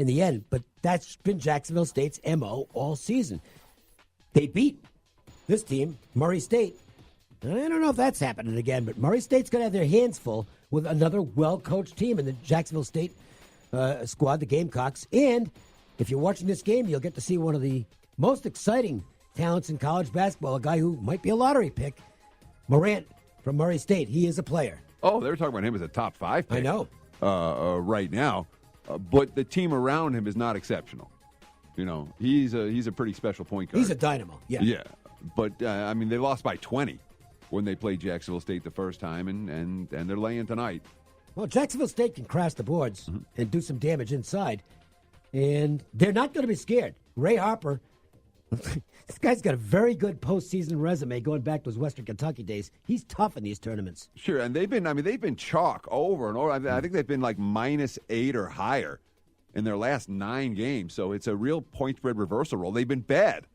in the end. But that's been Jacksonville State's MO all season. They beat this team, Murray State. I don't know if that's happening again, but Murray State's going to have their hands full with another well-coached team in the Jacksonville State squad, the Gamecocks. And if you're watching this game, you'll get to see one of the most exciting talents in college basketball, a guy who might be a lottery pick, Morant from Murray State. He is a player. Oh, they're talking about him as a top 5 pick. I know. Right now. But the team around him is not exceptional. You know, he's a pretty special point guard. He's a dynamo, yeah. Yeah, but, they lost by 20 when they played Jacksonville State the first time, and they're laying tonight. Well, Jacksonville State can crash the boards and do some damage inside, and they're not going to be scared. Ray Harper, this guy's got a very good postseason resume going back to his Western Kentucky days. He's tough in these tournaments. Sure, and they've been chalk over and over. I think they've been like -8 or higher in their last 9 games, so it's a real point spread reversal role. They've been bad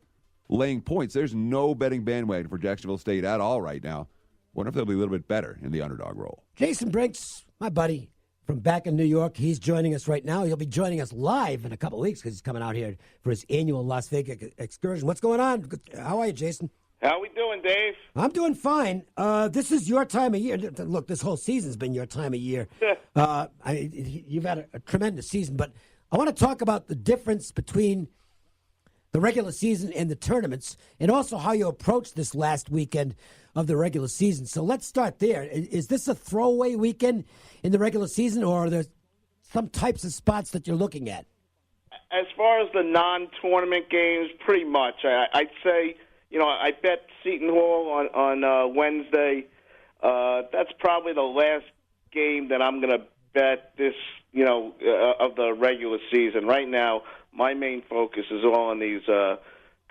laying points. There's no betting bandwagon for Jacksonville State at all right now. Wonder if they'll be a little bit better in the underdog role. Jason Brinks, my buddy from back in New York, he's joining us right now. He'll be joining us live in a couple of weeks because he's coming out here for his annual Las Vegas excursion. What's going on? How are you, Jason? How we doing, Dave? I'm doing fine. This is your time of year. Look, this whole season's been your time of year. You've had a tremendous season, but I want to talk about the difference between the regular season and the tournaments, and also how you approach this last weekend of the regular season. So let's start there. Is this a throwaway weekend in the regular season, or are there some types of spots that you're looking at? As far as the non-tournament games, pretty much. I'd say, I bet Seton Hall on Wednesday. That's probably the last game that I'm going to bet this, of the regular season. Right now, my main focus is all on these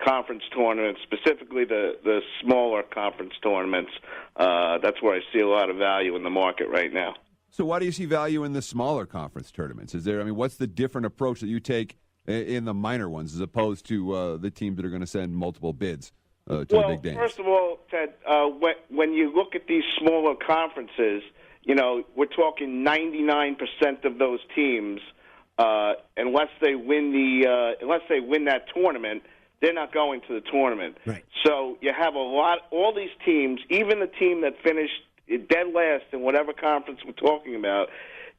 conference tournaments, specifically the smaller conference tournaments. That's where I see a lot of value in the market right now. So why do you see value in the smaller conference tournaments? What's the different approach that you take in the minor ones as opposed to the teams that are going to send multiple bids to the big games? First of all, Ted, when you look at these smaller conferences, we're talking 99% of those teams, unless they win that tournament, they're not going to the tournament. Right. So you have all these teams, even the team that finished dead last in whatever conference we're talking about,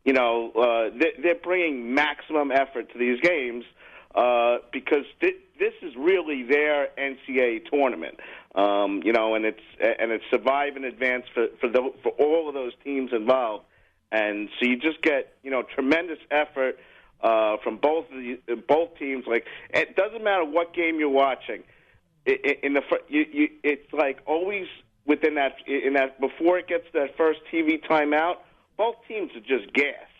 they're bringing maximum effort to these games because this is really their NCAA tournament. And it's survive and advance for all of those teams involved, and so you just get tremendous effort from both teams. Like, it doesn't matter what game you're watching. It's like always within that before it gets that first TV timeout, both teams are just gassed.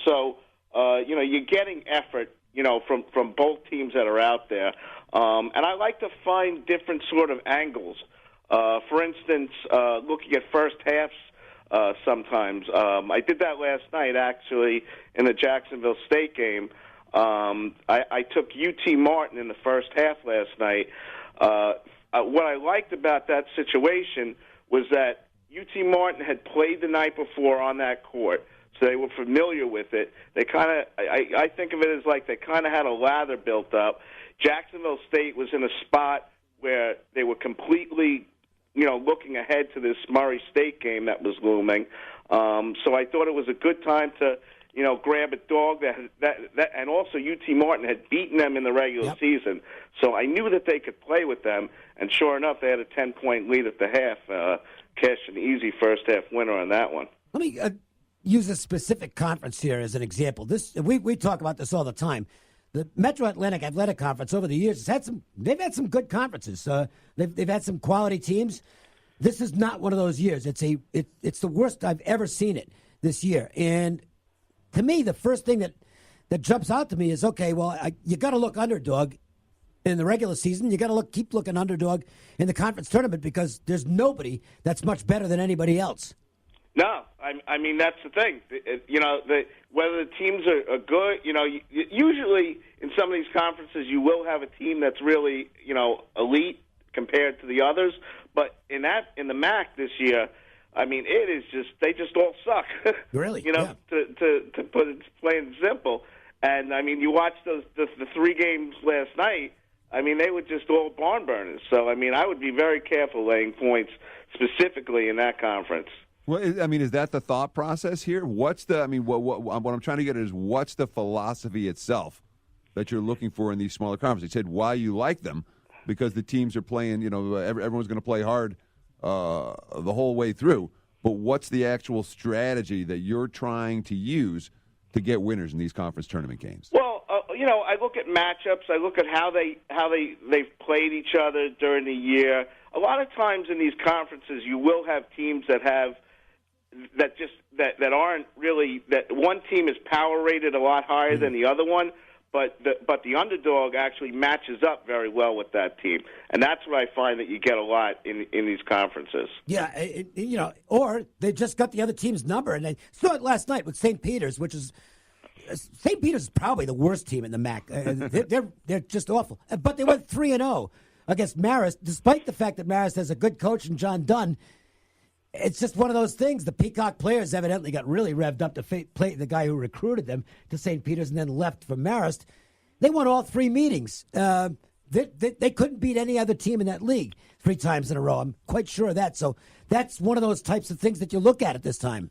So you're getting effort from both teams that are out there. And I like to find different sort of angles. For instance, looking at first halves sometimes. I did that last night, actually, in the Jacksonville State game. I took UT Martin in the first half last night. What I liked about that situation was that UT Martin had played the night before on that court, so they were familiar with it. They I think of it as like they kind of had a lather built up. Jacksonville State was in a spot where they were completely, looking ahead to this Murray State game that was looming. So I thought it was a good time to, grab a dog that, and also UT Martin had beaten them in the regular season. So I knew that they could play with them, and sure enough, they had a 10-point lead at the half. Cashed an easy first half winner on that one. Let me use a specific conference here as an example. We talk about this all the time. The Metro Atlantic Athletic Conference over the years they've had some good conferences. They've had some quality teams. This is not one of those years. It's the worst I've ever seen it this year. And to me, the first thing that jumps out to me is, okay, well, you got to look underdog in the regular season. You got to keep looking underdog in the conference tournament because there's nobody that's much better than anybody else. No, I mean that's the thing. Whether the teams are good, usually in some of these conferences you will have a team that's really elite compared to the others. But in the MAC this year, I mean they just all suck. Really? To put it plain and simple. And, I mean, you watched the 3 games last night. I mean, they were just all barn burners. So, I mean, I would be very careful laying points specifically in that conference. Well, I mean, is that the thought process here? What's the? I mean, what I'm trying to get at is what's the philosophy itself that you're looking for in these smaller conferences? You said why you like them, because the teams are playing. You know, everyone's going to play hard the whole way through. But what's the actual strategy that you're trying to use to get winners in these conference tournament games? Well, you know, I look at matchups. I look at how they've played each other during the year. A lot of times in these conferences, you will have teams that aren't really, that one team is power rated a lot higher than the other one, but the underdog actually matches up very well with that team, and that's what I find that you get a lot in these conferences. Yeah, you know, or they just got the other team's number, and they saw it last night with St. Peter's, which is St. Peter's is probably the worst team in the MAC. They're just awful, but they went 3-0 against Marist, despite the fact that Marist has a good coach in John Dunn. It's just one of those things. The Peacock players evidently got really revved up to play the guy who recruited them to St. Peter's and then left for Marist. They won all 3 meetings. They couldn't beat any other team in that league 3 times in a row. I'm quite sure of that. So that's one of those types of things that you look at this time.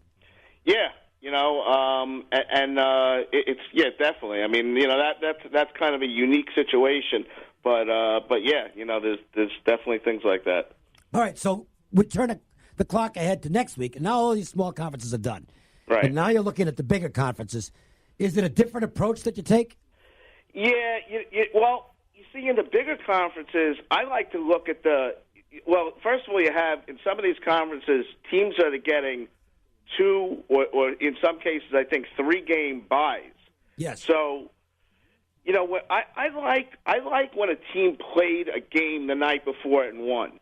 Yeah, you know, it's definitely. I mean, you know, that's kind of a unique situation. But yeah, you know, there's definitely things like that. All right, so we turn the clock ahead to next week, and now all these small conferences are done. Right. And now you're looking at the bigger conferences. Is it a different approach that you take? Yeah, well, you see, in the bigger conferences, I like to look at first of all, you have, in some of these conferences, teams that are getting 2 or in some cases, I think 3-game buys. Yes. So, you know, I like when a team played a game the night before and won.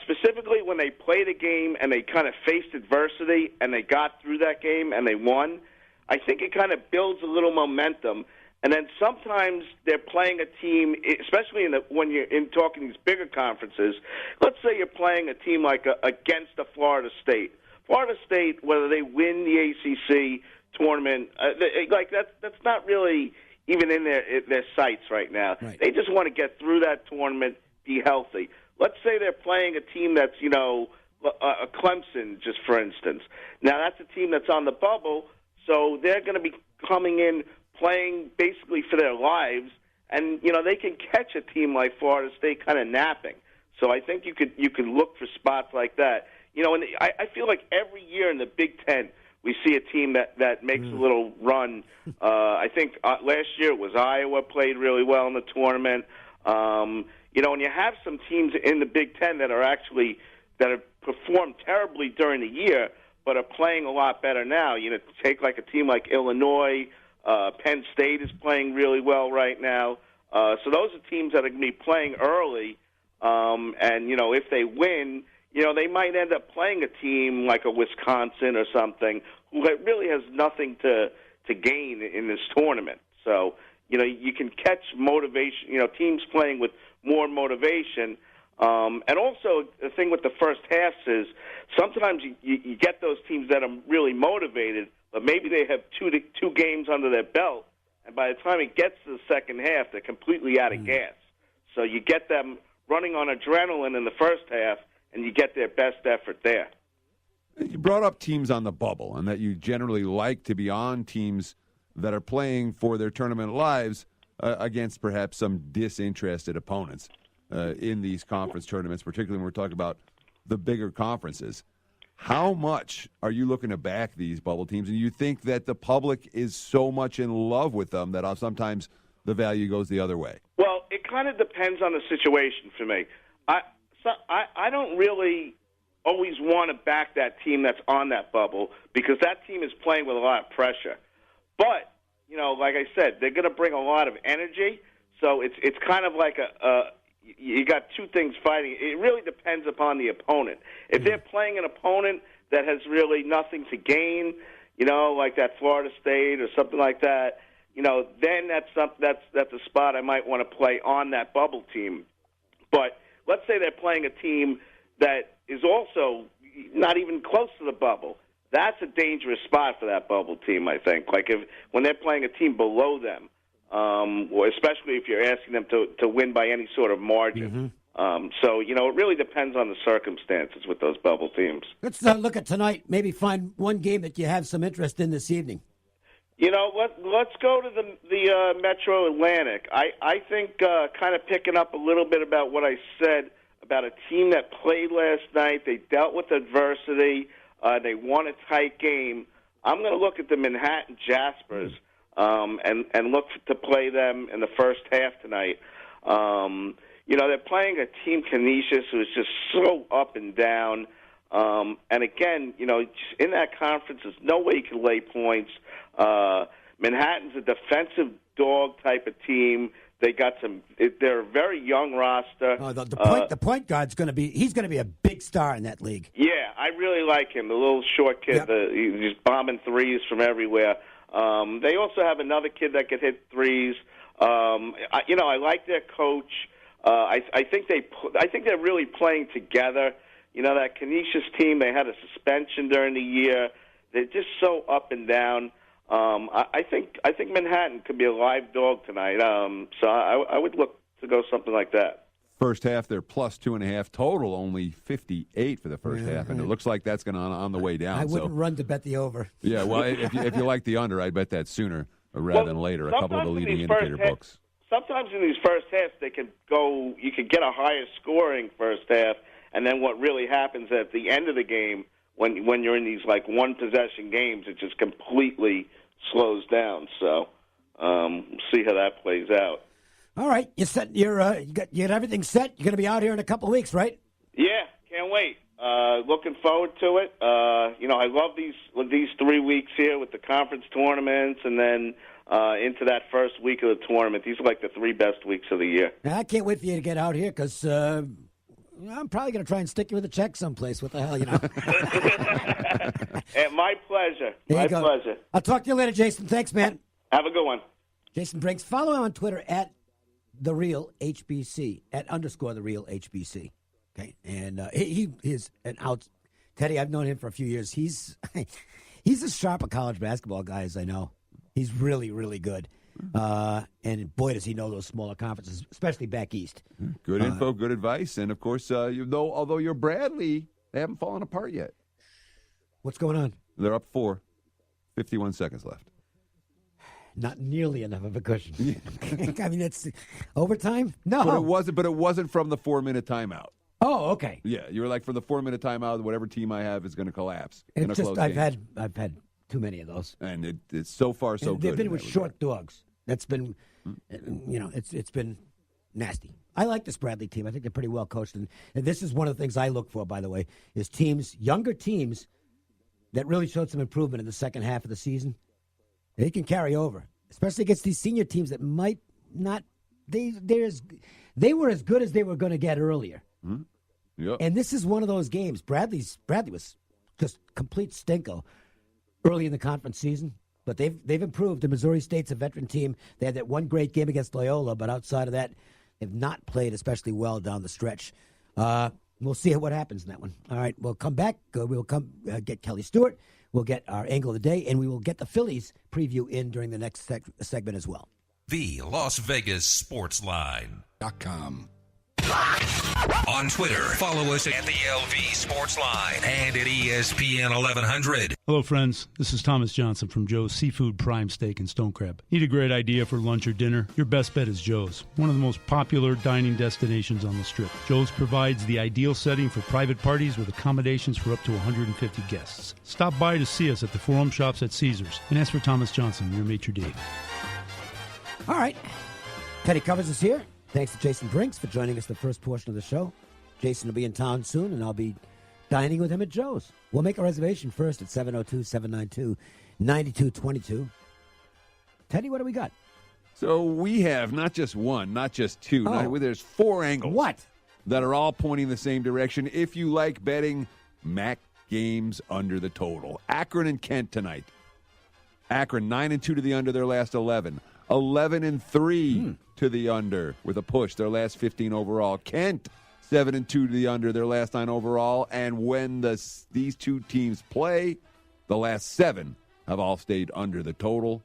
Specifically when they played a game and they kind of faced adversity and they got through that game and they won. I think it kind of builds a little momentum. And then sometimes they're playing a team, especially when you're talking these bigger conferences. Let's say you're playing a team like against a Florida State. Florida State, whether they win the ACC tournament, that's not really even in their sights right now. Right. They just want to get through that tournament, be healthy. Let's say they're playing a team that's, you know, a Clemson, just for instance. Now, that's a team that's on the bubble, so they're going to be coming in playing basically for their lives, and, you know, they can catch a team like Florida State kind of napping. So I think you could look for spots like that. You know, and I feel like every year in the Big Ten, we see a team that makes a little run. I think last year it was Iowa played really well in the tournament. You know, and you have some teams in the Big Ten that have performed terribly during the year, but are playing a lot better now. You know, take like a team like Illinois. Penn State is playing really well right now. So those are teams that are going to be playing early. And, you know, if they win, you know, they might end up playing a team like a Wisconsin or something who really has nothing to gain in this tournament. So, you know, you can catch motivation, you know, teams playing with more motivation. And also, the thing with the first halves is sometimes you get those teams that are really motivated, but maybe they have two games under their belt, and by the time it gets to the second half, they're completely out of gas. So you get them running on adrenaline in the first half, and you get their best effort there. You brought up teams on the bubble, and that you generally like to be on teams that are playing for their tournament lives against perhaps some disinterested opponents in these conference tournaments, particularly when we're talking about the bigger conferences. How much are you looking to back these bubble teams, and you think that the public is so much in love with them that sometimes the value goes the other way? Well, it kind of depends on the situation for me. I don't really always want to back that team that's on that bubble because that team is playing with a lot of pressure. But, you know, like I said, they're going to bring a lot of energy, so it's kind of like you got two things fighting. It really depends upon the opponent. If they're playing an opponent that has really nothing to gain, you know, like that Florida State or something like that, you know, then that's a spot I might want to play on that bubble team. But let's say they're playing a team that is also not even close to the bubble. that's a dangerous spot for that bubble team, I think. Like when they're playing a team below them, or especially if you're asking them to win by any sort of margin. So, it really depends on the circumstances with those bubble teams. Let's look at tonight. Maybe find one game that you have some interest in this evening. Let's go to the Metro Atlantic. I think kind of picking up a little bit about what I said about a team that played last night. They dealt with adversity. They won a tight game. I'm going to look at the Manhattan Jaspers and look to play them in the first half tonight. They're playing a team, Canisius, who is just so up and down. And again, in that conference, there's no way you can lay points. Manhattan's a defensive dog type of team. They got they're a very young roster. The point guard's he's going to be a big star in that league. Yeah, I really like him. The little short kid, he's bombing threes from everywhere. They also have another kid that could hit threes. I like their coach. I think they're really playing together. That Canisius team, they had a suspension during the year. They're just so up and down. I think Manhattan could be a live dog tonight. So I would look to go something like that. First half, they're plus 2.5 total, only 58 for the first half, and it looks like that's going on the way down. I wouldn't run to bet the over. Yeah, well, if you like the under, I'd bet that sooner rather than later. A couple of the leading indicator books. Sometimes in these first halves, they can go. You could get a higher scoring first half, and then what really happens at the end of the game, when you're in these like one possession games, it just completely slows down. So see how that plays out. All right, you got everything set. You're going to be out here in a couple of weeks, right? Yeah, can't wait. Looking forward to it. I love these 3 weeks here with the conference tournaments, and then into that first week of the tournament. These are like the 3 best weeks of the year. I can't wait for you to get out here because I'm probably going to try and stick you with a check someplace. What the hell, And my pleasure. My pleasure. I'll talk to you later, Jason. Thanks, man. Have a good one. Jason Brinks. Follow him on Twitter at @TheRealHBC, @_TheRealHBC. Okay, and he is an out. Teddy, I've known him for a few years. He's as sharp a college basketball guy as I know. He's really, really good. And boy, does he know those smaller conferences, especially back east. Good info, good advice, and of course, although you're Bradley, they haven't fallen apart yet. What's going on? They're up 4, 51 seconds left. Not nearly enough of a cushion. I mean, it's overtime. No, but it wasn't from the 4-minute timeout. Oh, okay. Yeah, you were like, for the 4-minute timeout, whatever team I have is going to collapse. It's just I've had too many of those, and it's so far so good. They've been with short dogs. That's been, it's been nasty. I like this Bradley team. I think they're pretty well coached, and this is one of the things I look for. By the way, is younger teams that really showed some improvement in the second half of the season. They can carry over, especially against these senior teams that might not. They were as good as they were going to get earlier. Mm-hmm. Yep. And this is one of those games. Bradley was just complete stinko early in the conference season, but they've improved. The Missouri State's a veteran team. They had that one great game against Loyola, but outside of that, they've not played especially well down the stretch. We'll see what happens in that one. All right, we'll come back. We'll get Kelly Stewart. We'll get our angle of the day, and we will get the Phillies preview in during the next segment as well. The Las Vegas Sportsline.com. On Twitter, follow us at the LV Sportsline and at ESPN 1100. Hello, friends. This is Thomas Johnson from Joe's Seafood Prime Steak and Stone Crab. Need a great idea for lunch or dinner? Your best bet is Joe's, one of the most popular dining destinations on the Strip. Joe's provides the ideal setting for private parties with accommodations for up to 150 guests. Stop by to see us at the Forum Shops at Caesars and ask for Thomas Johnson, your maitre d'. All right. Teddy Covers is here. Thanks to Jason Brinks for joining us the first portion of the show. Jason will be in town soon, and I'll be dining with him at Joe's. We'll make a reservation first at 702-792-9222. Teddy, what do we got? So we have not just one, not just two. There's 4 angles. What? That are all pointing the same direction. If you like betting MAC games under the total. Akron and Kent tonight. Akron 9-2 to the under their last 11. 11-3 to the under with a push, their last 15 overall. Kent, 7-2 to the under, their last 9 overall. And when these two teams play, The last 7 have all stayed under the total.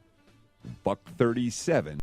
$137.